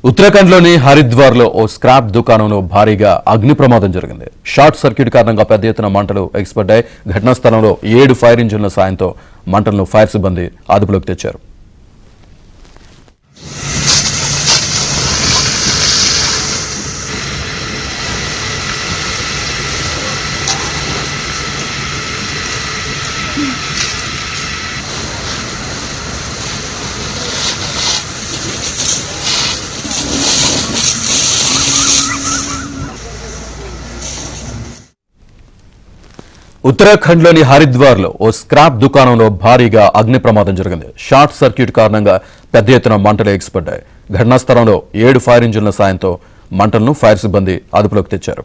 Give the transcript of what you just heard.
ఉత్తరాఖండ్లోని హరిద్వార్లో ఓ స్క్రాప్ దుకాణంలో భారీగా అగ్ని ప్రమాదం జరిగింది. షార్ట్ సర్క్యూట్ కారణంగా పెద్ద ఎత్తున మంటలు ఎగిసిపడ్డాయి. ఘటనా స్థలంలో 7 ఫైర్ ఇంజిన్ల సాయంతో మంటలను ఫైర్ సిబ్బంది అదుపులోకి తెచ్చారు. ఉత్తరాఖండ్లోని హరిద్వార్లో ఓ స్క్రాప్ దుకాణంలో భారీగా అగ్ని ప్రమాదం జరిగింది. షార్ట్ సర్క్యూట్ కారణంగా పెద్ద ఎత్తున మంటలు ఎగిసిపడ్డాయి. ఘటనా స్థలంలో 7 ఫైర్ ఇంజిన్ల సాయంతో మంటలను ఫైర్ సిబ్బంది అదుపులోకి తెచ్చారు.